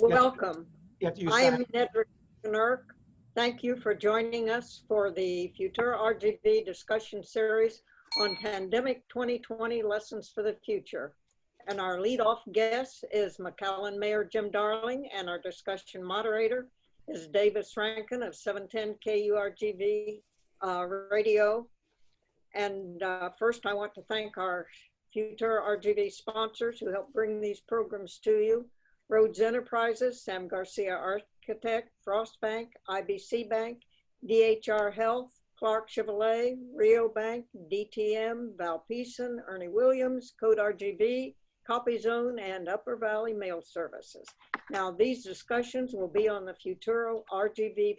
Welcome. You have to use I sign. am Nedrick Nurk. Thank you for joining us for the Future RGB discussion series on Pandemic 2020 Lessons for the Future. And our lead-off guest is McAllen Mayor Jim Darling, and our discussion moderator is Davis Rankin of 710 KURGV radio. And first, I want to thank our Future RGV sponsors who help bring these programs to you. Rhodes Enterprises, Sam Garcia Architect, Frost Bank, IBC Bank, DHR Health, Clark Chevrolet, Rio Bank, DTM, Val Peason, Ernie Williams, Code RGB, Copy Zone, and Upper Valley Mail Services. Now, these discussions will be on the Futuro RGV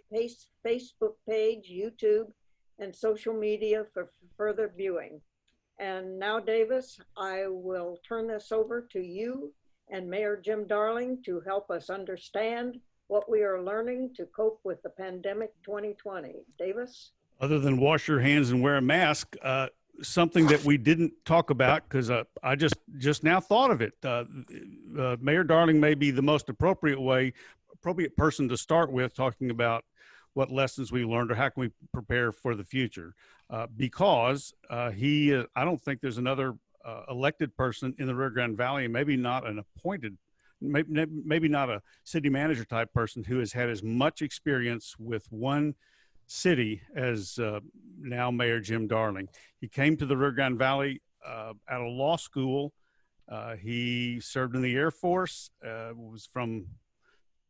Facebook page, YouTube, and social media for further viewing. And now, Davis, I will turn this over to you and Mayor Jim Darling to help us understand what we are learning to cope with the pandemic 2020. Davis? Other than wash your hands and wear a mask, something that we didn't talk about because I just now thought of it. Mayor Darling may be the most appropriate person to start with talking about what lessons we learned or how can we prepare for the future. Because I don't think there's another elected person in the Rio Grande Valley, and maybe not an appointed, maybe not a city manager type person who has had as much experience with one city as now Mayor Jim Darling. He came to the Rio Grande Valley at a law school. He served in the Air Force, was from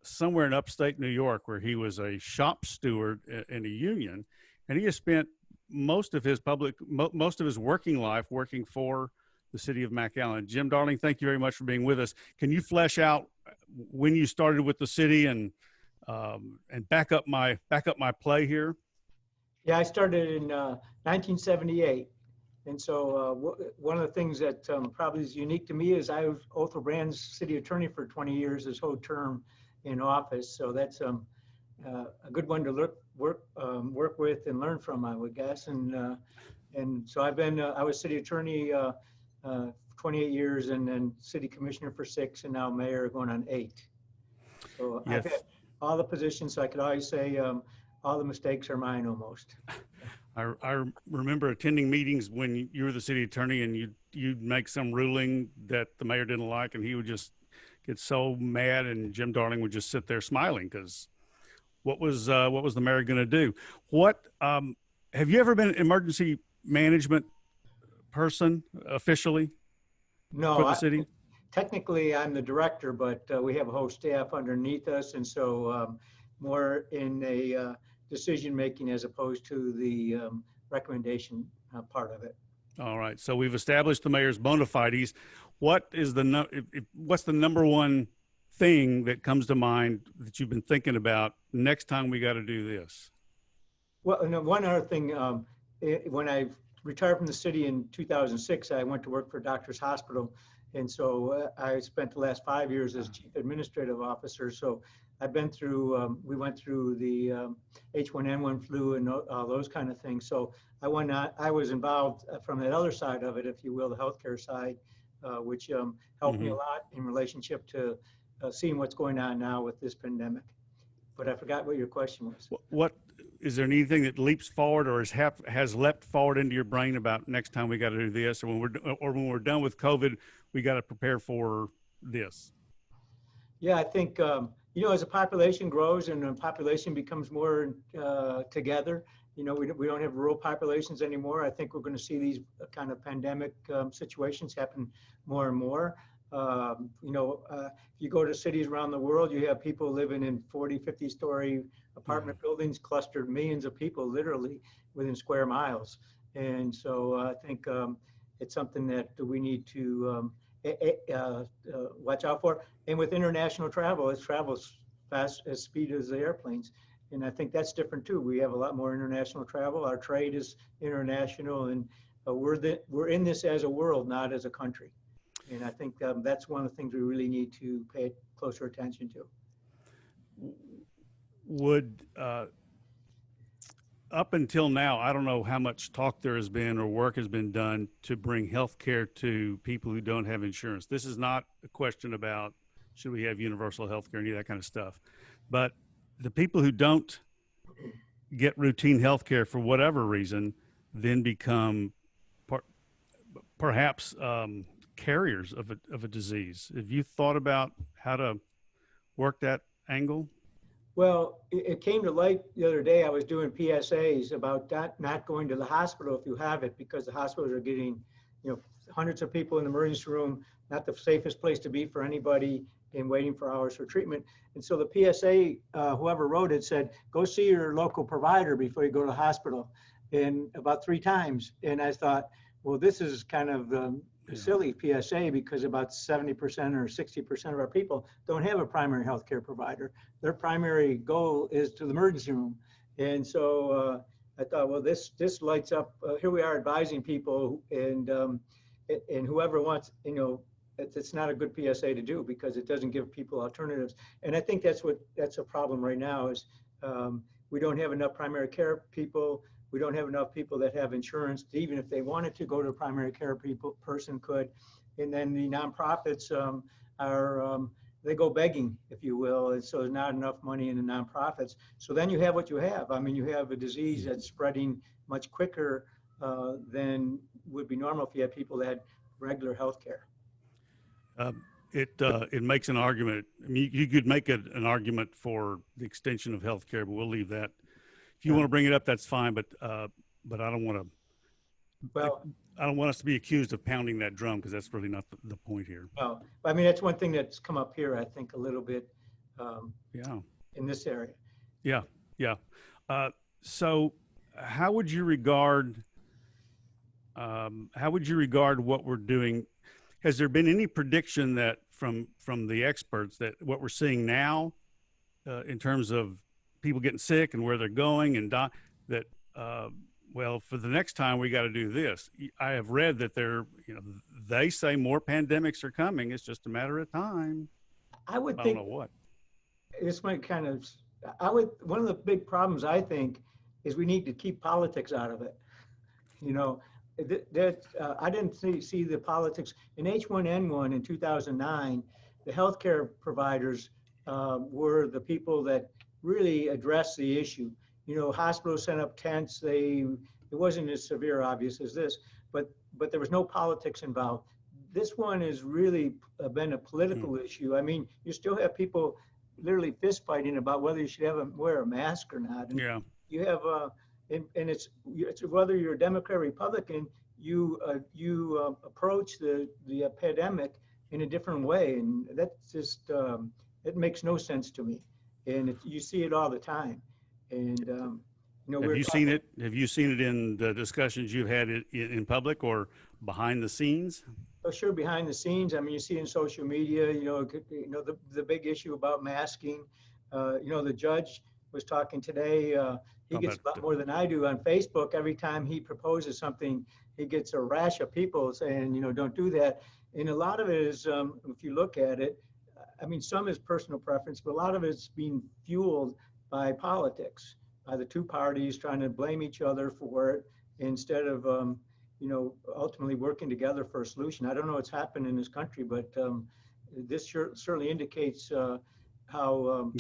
somewhere in upstate New York where he was a shop steward in a union, and he has spent most of his working life working for the city of McAllen. Jim Darling, thank you very much for being with us. Can you flesh out when you started with the city and back up my play here? Yeah, I started in 1978. And so one of the things that probably is unique to me is I was Othel Brand's city attorney for 20 years, his whole term in office. So that's a good one to work with and learn from, I would guess. And so I was city attorney 28 years, and then city commissioner for 6, and now mayor going on 8. So yes. I've had all the positions, so I could always say all the mistakes are mine almost. I remember attending meetings when you were the city attorney, and you'd make some ruling that the mayor didn't like, and he would just get so mad, and Jim Darling would just sit there smiling because what was the mayor going to do? Have you ever been an emergency management person officially? No, for the city? Technically I'm the director, but we have a whole staff underneath us, and so more in a decision making as opposed to the recommendation part of it. All right, so we've established the mayor's bona fides. What's the number one thing that comes to mind that you've been thinking about next time we got to do this? Well, one other thing, when I retired from the city in 2006, I went to work for Doctors Hospital. And so I spent the last 5 years as chief administrative officer. So I've been through, we went through the H1N1 flu and all those kind of things. So I was involved from that other side of it, if you will, the healthcare side, which helped me a lot in relationship to seeing what's going on now with this pandemic. But I forgot what your question was. What is there anything that leaps forward or has leapt forward into your brain about next time we got to do this, or when we're done with COVID, we got to prepare for this? Yeah, I think as the population grows and the population becomes more together, we don't have rural populations anymore. I think we're going to see these kind of pandemic situations happen more and more. If you go to cities around the world, you have people living in 40, 50-story apartment buildings, clustered millions of people literally within square miles. And so I think it's something that we need to watch out for. And with international travel, it travels fast as speed as the airplanes. And I think that's different too. We have a lot more international travel. Our trade is international, and we're in this as a world, not as a country. And I think that's one of the things we really need to pay closer attention to. Up until now, I don't know how much talk there has been or work has been done to bring health care to people who don't have insurance. This is not a question about should we have universal health care, any of that kind of stuff. But the people who don't get routine health care for whatever reason then become perhaps carriers of a disease. Have you thought about how to work that angle? Well, it came to light the other day. I was doing PSAs about not going to the hospital if you have it, because the hospitals are getting, hundreds of people in the emergency room, not the safest place to be for anybody, and waiting for hours for treatment. And so the PSA, whoever wrote it, said, go see your local provider before you go to the hospital, and about 3 times. And I thought, well, this is kind of a silly PSA, because about 70% or 60% of our people don't have a primary health care provider. Their primary goal is to the emergency room. And so I thought, well, this lights up. Here we are advising people, and whoever wants, it's not a good PSA to do, because it doesn't give people alternatives. And I think that's a problem right now is we don't have enough primary care people. We don't have enough people that have insurance. Even if they wanted to go to a primary care person could. And then the nonprofits they go begging, if you will. And so there's not enough money in the nonprofits. So then you have what you have. I mean, you have a disease that's spreading much quicker than would be normal if you had people that had regular health care. It makes an argument. I mean, you could make an argument for the extension of health care, but we'll leave that. If you want to bring it up, that's fine, but I don't want to. Well, I don't want us to be accused of pounding that drum, because that's really not the point here. well, I mean, that's one thing that's come up here, I think, a little bit. In this area. Yeah. So, how would you regard what we're doing? Has there been any prediction that from the experts that what we're seeing now, in terms of people getting sick and where they're going and that well, for the next time we got to do this? I have read that they say more pandemics are coming. It's just a matter of time. I would I think don't know what. this might kind of, one of the big problems I think is we need to keep politics out of it. I didn't see the politics in H1N1 in 2009. The healthcare providers were the people that really addressed the issue. Hospitals sent up tents. It wasn't as severe, obvious as this, but there was no politics involved. This one has really been a political issue. I mean, you still have people literally fist fighting about whether you should wear a mask or not. And Yeah. you have and it's whether you're a Democrat or Republican, you approach the epidemic in a different way, and that's just it makes no sense to me. And you see it all the time. And Have you seen it? Have you seen it in the discussions you've had in public or behind the scenes? Oh, sure, behind the scenes. I mean, you see in social media, the big issue about masking. The judge was talking today. He gets a lot more than I do on Facebook. Every time he proposes something, he gets a rash of people saying, don't do that. And a lot of it is, if you look at it, I mean, some is personal preference, but a lot of it's being fueled by politics, by the two parties trying to blame each other for it instead of, ultimately working together for a solution. I don't know what's happened in this country, but this certainly indicates how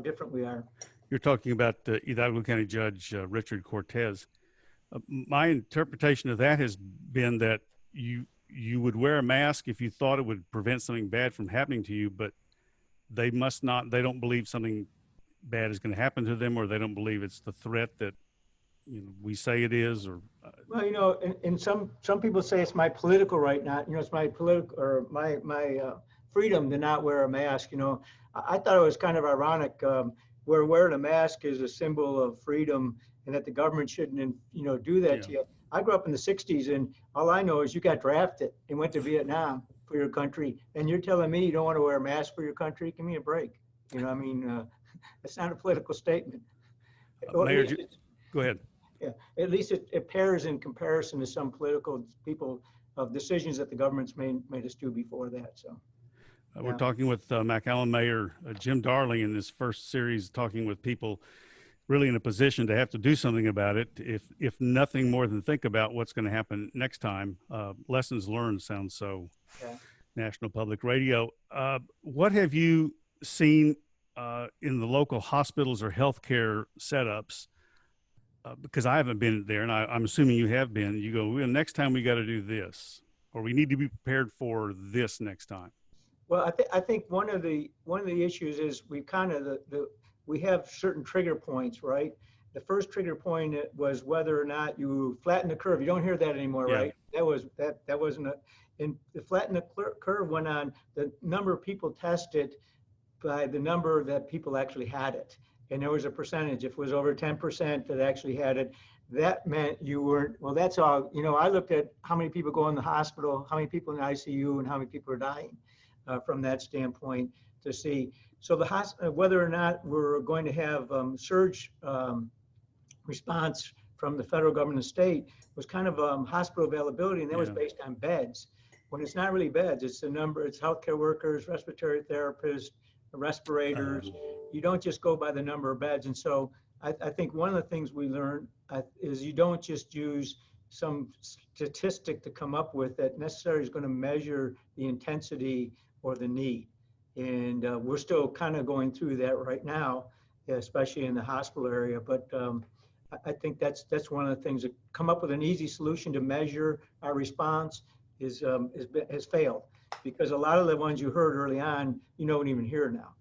different we are. You're talking about Hidalgo County Judge Richard Cortez. My interpretation of that has been that you would wear a mask if you thought it would prevent something bad from happening to you, but they don't believe something bad is going to happen to them, or they don't believe it's the threat that we say it is. Or well, and some people say it's my political right not, it's my political or my freedom to not wear a mask. I thought it was kind of ironic where wearing a mask is a symbol of freedom, and that the government shouldn't do that to you. I grew up in the 60s, and all I know is you got drafted and went to Vietnam for your country, and you're telling me you don't want to wear a mask for your country? Give me a break. It's not a political statement. Mayor, go ahead. Yeah, at least it pairs in comparison to some political people of decisions that the government's made us do before that. So we're talking with McAllen Mayor Jim Darling in this first series, talking with people really in a position to have to do something about it, if nothing more than think about what's going to happen next time. Lessons learned sounds so National Public Radio. What have you seen in the local hospitals or healthcare setups? Because I haven't been there, and I'm assuming you have been. You go, well, next time we got to do this, or we need to be prepared for this next time. Well, I think one of the issues is we kind of we have certain trigger points, right? The first trigger point was whether or not you flatten the curve. You don't hear that anymore, Yeah. right? That wasn't a, and the flatten the curve went on the number of people tested by the number that people actually had it. And there was a percentage. If it was over 10% that actually had it, that meant you weren't, well, that's all, I looked at how many people go in the hospital, how many people in the ICU, and how many people are dying from that standpoint to see. So whether or not we're going to have surge response from the federal government and state was kind of hospital availability, and that was based on beds. When it's not really beds, it's the number, it's healthcare workers, respiratory therapists, respirators. You don't just go by the number of beds. And so I think one of the things we learned is you don't just use some statistic to come up with that necessarily is going to measure the intensity or the need. And we're still kind of going through that right now, especially in the hospital area. But I think that's one of the things that come up with an easy solution to measure our response has failed, because a lot of the ones you heard early on, you don't even hear now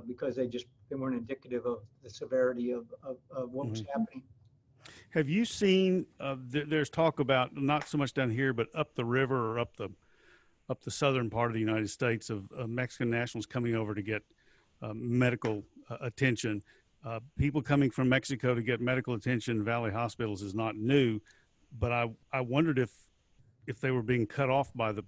because they weren't indicative of the severity of what was happening. Have you seen, there's talk about, not so much down here, but up the river or up the southern part of the United States of Mexican nationals coming over to get medical attention. People coming from Mexico to get medical attention in Valley hospitals is not new, but I wondered if they were being cut off by the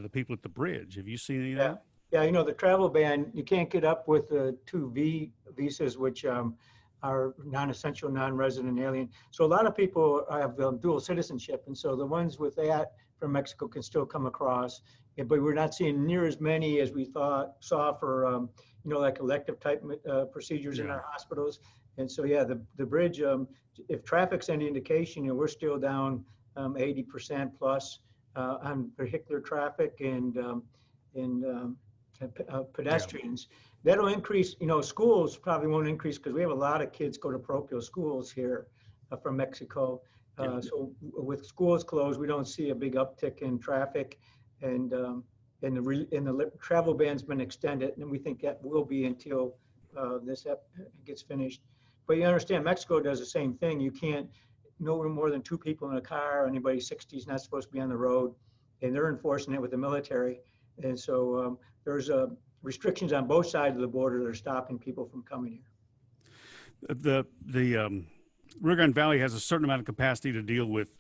people at the bridge. Have you seen any of that? Yeah, the travel ban, you can't get up with the 2V visas, which are non-essential, non-resident alien. So a lot of people have dual citizenship. And so the ones with that from Mexico can still come across, but we're not seeing near as many as we saw for, like elective type procedures in our hospitals. And so, yeah, the bridge, if traffic's any indication, we're still down 80% plus on vehicular traffic and pedestrians. That'll increase, schools probably won't increase because we have a lot of kids go to parochial schools here from Mexico. So with schools closed, we don't see a big uptick in traffic, and the travel ban's been extended, and we think that will be until this gets finished. But you understand, Mexico does the same thing. You can't, no more than 2 people in a car, anybody 60 is not supposed to be on the road, and they're enforcing it with the military. And so there's restrictions on both sides of the border that are stopping people from coming here. The Rio Grande Valley has a certain amount of capacity to deal with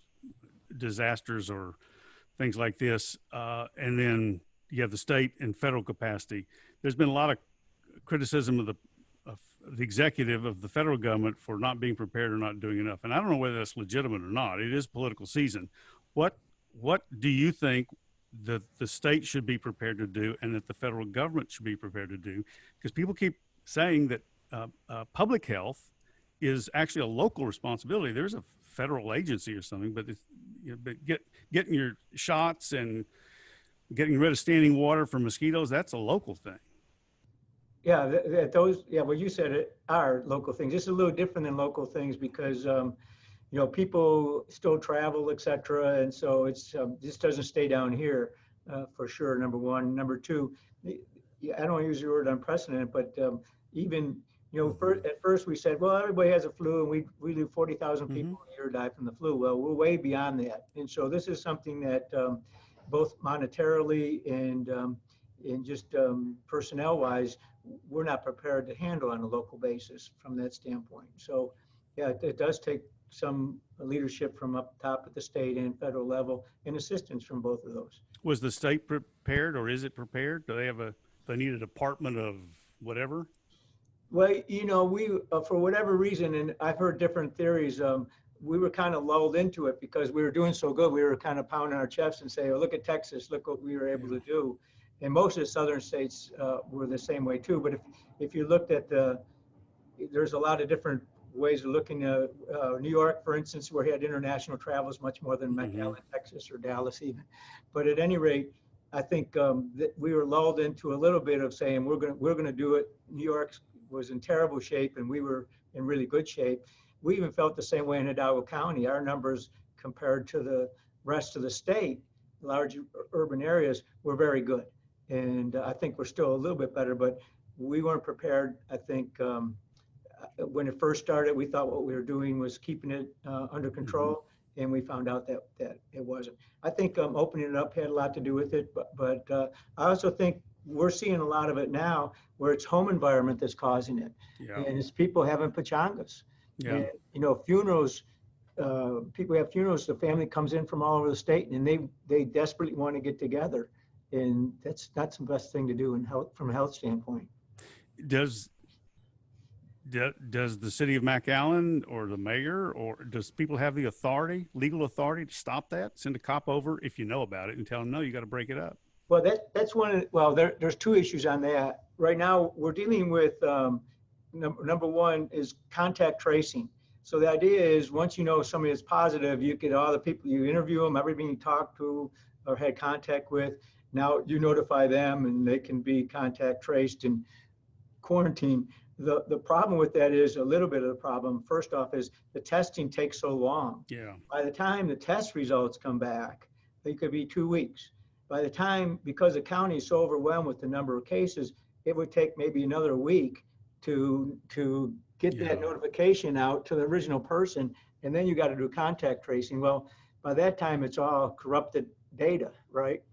disasters or things like this, and then you have the state and federal capacity. There's been a lot of criticism of the executive of the federal government for not being prepared or not doing enough, and I don't know whether that's legitimate or not. It is political season. What do you think that the state should be prepared to do and that the federal government should be prepared to do? Because people keep saying that public health is actually a local responsibility. There's a federal agency or something, but getting your shots and getting rid of standing water for mosquitoes, that's a local thing. Yeah, what you said are local things. It's a little different than local things because people still travel, et cetera. And so it's this doesn't stay down here for sure, number one. Number two, I don't want to use the word unprecedented, but even, at first we said, well, everybody has a flu and we do 40,000 people a year die from the flu. Well, we're way beyond that. And so this is something that both monetarily and just personnel wise, we're not prepared to handle on a local basis from that standpoint. So yeah, it does take some leadership from up top at the state and federal level and assistance from both of those. Was the state prepared, or is it prepared? Do they need a department of whatever? Well, we, for whatever reason, and I've heard different theories, we were kind of lulled into it because we were doing so good. We were kind of pounding our chests and saying, oh, look at Texas, look what we were able to do. And most of the southern states were the same way too. But if you looked at there's a lot of different ways of looking at New York, for instance, where he had international travels much more than McAllen, Texas, or Dallas even. But at any rate, I think that we were lulled into a little bit of saying we're gonna do it. New York was in terrible shape, and we were in really good shape. We even felt the same way in Hidalgo County. Our numbers compared to the rest of the state, large urban areas, were very good. And I think we're still a little bit better, but we weren't prepared. I think when it first started, we thought what we were doing was keeping it under control, and we found out that it wasn't. I think opening it up had a lot to do with it, but I also think we're seeing a lot of it now where it's home environment that's causing it. Yeah. And it's people having pachangas. Yeah. And, you know, funerals, people have funerals, the family comes in from all over the state, and they desperately want to get together. And that's not the best thing to do in health, from a health standpoint. Does the city of McAllen or the mayor, or does people have the authority, legal authority, to stop that? Send a cop over if you know about it and tell them, no, you got to break it up. Well, that's one of the, well, there's two issues on that. Right now, we're dealing with, number one is contact tracing. So the idea is once you know somebody is positive, you get all the people, you interview them, everybody you talked to or had contact with. Now you notify them and they can be contact traced and quarantined. The problem with that is a little bit of the problem. First off is the testing takes so long. Yeah. By the time the test results come back, it could be 2 weeks. By the time, because the county is so overwhelmed with the number of cases, it would take maybe another week to get that notification out to the original person, and then you got to do contact tracing. Well, by that time, it's all corrupted data, right?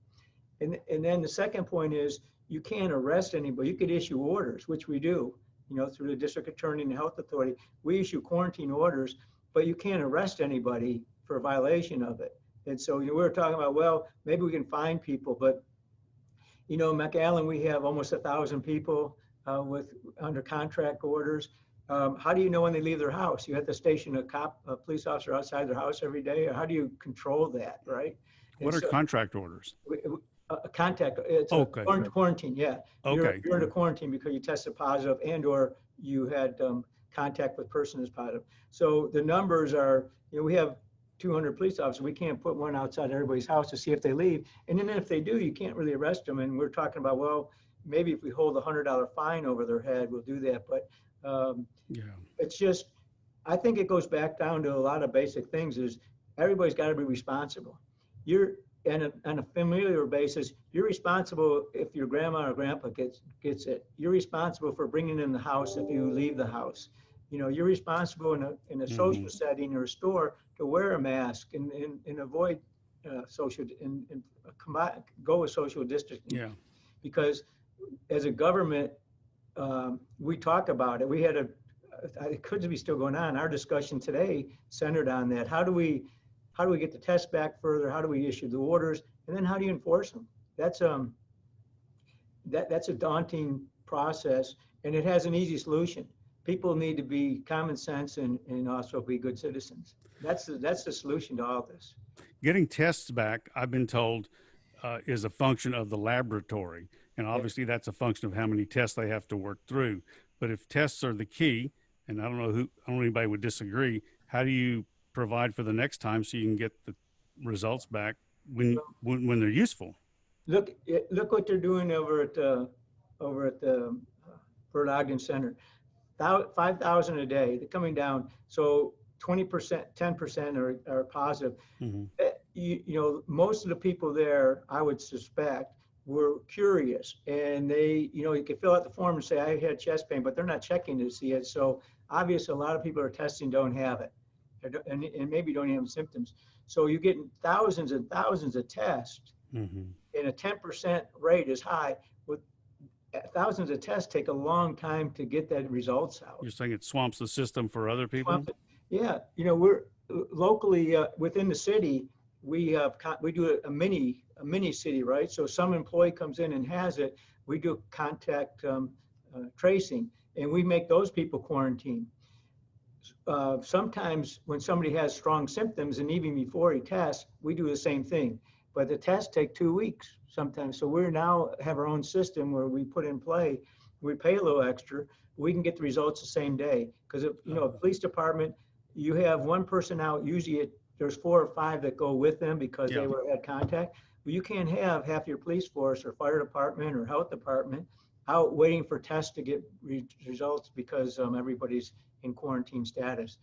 And then the second point is you can't arrest anybody. You could issue orders, which we do, you know, through the district attorney and the health authority. We issue quarantine orders, but you can't arrest anybody for a violation of it. And so we were talking about, well, maybe we can find people, but you know, McAllen, we have almost 1,000 people under contract orders. How do you know when they leave their house? You have to station a police officer outside their house every day, or how do you control that, right? What are contract orders? It's Okay. Quarantine, yeah. Okay. You're in a quarantine because you tested positive and or you had contact with person who's positive. So the numbers are, you know, we have 200 police officers. We can't put one outside everybody's house to see if they leave. And then if they do, you can't really arrest them. And we're talking about, well, maybe if we hold a $100 fine over their head, we'll do that. But it's just, I think it goes back down to a lot of basic things is everybody's got to be responsible. You're on a familiar basis, you're responsible if your grandma or grandpa gets it. You're responsible for bringing in the house if you leave the house. You know, you're responsible in a social setting or a store to wear a mask and avoid social and go with social distancing. Yeah. Because as a government, we talk about it. We had it could be still going on. Our discussion today centered on that. How do we get the test back further? How do we issue the orders? And then how do you enforce them? That's a daunting process, and it has an easy solution. People need to be common sense and also be good citizens. That's the solution to all this. Getting tests back, I've been told, is a function of the laboratory. And obviously that's a function of how many tests they have to work through. But if tests are the key, and I don't know anybody would disagree, how do you provide for the next time so you can get the results back when they're useful? Look what they're doing over at the Bert Ogden Center. 5,000 a day. They're coming down. So 20%, 10% are positive. Mm-hmm. You know, most of the people there, I would suspect, were curious, and they, you know, you could fill out the form and say I had chest pain, but they're not checking to see it. So obviously, a lot of people are testing don't have it, and maybe don't have symptoms. So you're getting thousands and thousands of tests, and a 10% rate is high. With thousands of tests take a long time to get that results out. You're saying it swamps the system for other people? Yeah, you know, we're locally within the city. We do a mini city, right? So some employee comes in and has it. We do contact tracing, and we make those people quarantine. Sometimes when somebody has strong symptoms, and even before he tests, we do the same thing. But the tests take 2 weeks sometimes. So we now have our own system where we put in play. We pay a little extra. We can get the results the same day. Because you know, a police department, you have one person out. Usually there's 4 or 5 that go with them because they had contact. Well, you can't have half your police force or fire department or health department out waiting for tests to get results because everybody's in quarantine status.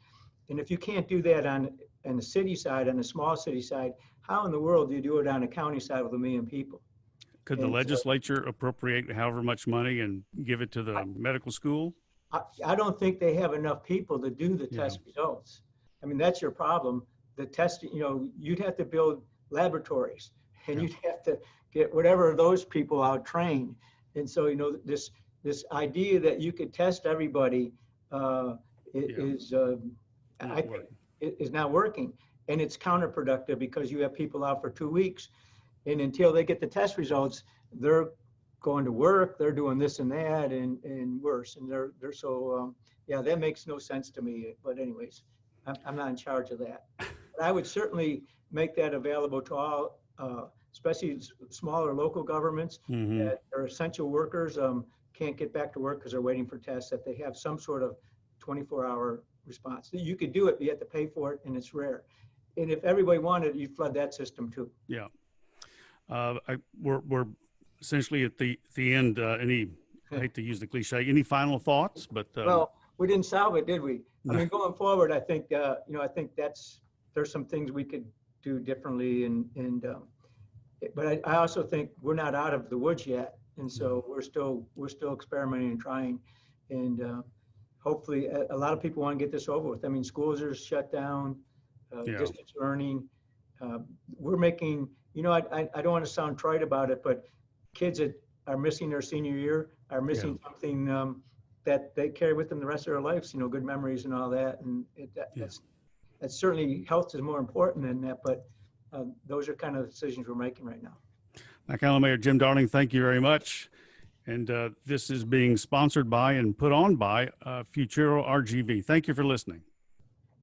And if you can't do that on the city side, on the small city side, how in the world do you do it on a county side with 1 million people? Could the And so- legislature appropriate however much money and give it to the medical school? I don't think they have enough people to do the Yeah. test results. I mean, that's your problem. The testing, you'd have to build laboratories and Yeah. you'd have to get whatever of those people out trained. And so, this idea that you could test everybody is, I think, is not working. And it's counterproductive because you have people out for 2 weeks, and until they get the test results, they're going to work, they're doing this and that and worse. And they're so, yeah, that makes no sense to me. But anyways, I'm not in charge of that. But I would certainly make that available to all, especially smaller local governments Mhm. that are essential workers, can't get back to work because they're waiting for tests, that they have some sort of 24-hour response. You could do it, but you have to pay for it, and it's rare. And if everybody wanted, you'd flood that system too. Yeah. We're essentially at the end. I hate to use the cliche, any final thoughts? But Well, we didn't solve it, did we? I mean, going forward, I think, I think there's some things we could do differently, but I also think we're not out of the woods yet. And so we're still experimenting and trying. And hopefully a lot of people want to get this over with. I mean, schools are shut down, Yeah. distance learning. We're making, I don't want to sound trite about it, but kids that are missing their senior year are missing something that they carry with them the rest of their lives, good memories and all that. And that's certainly, health is more important than that, but those are kind of the decisions we're making right now. McAllen Mayor Jim Darling, thank you very much. And this is being sponsored by and put on by Futuro RGV. Thank you for listening.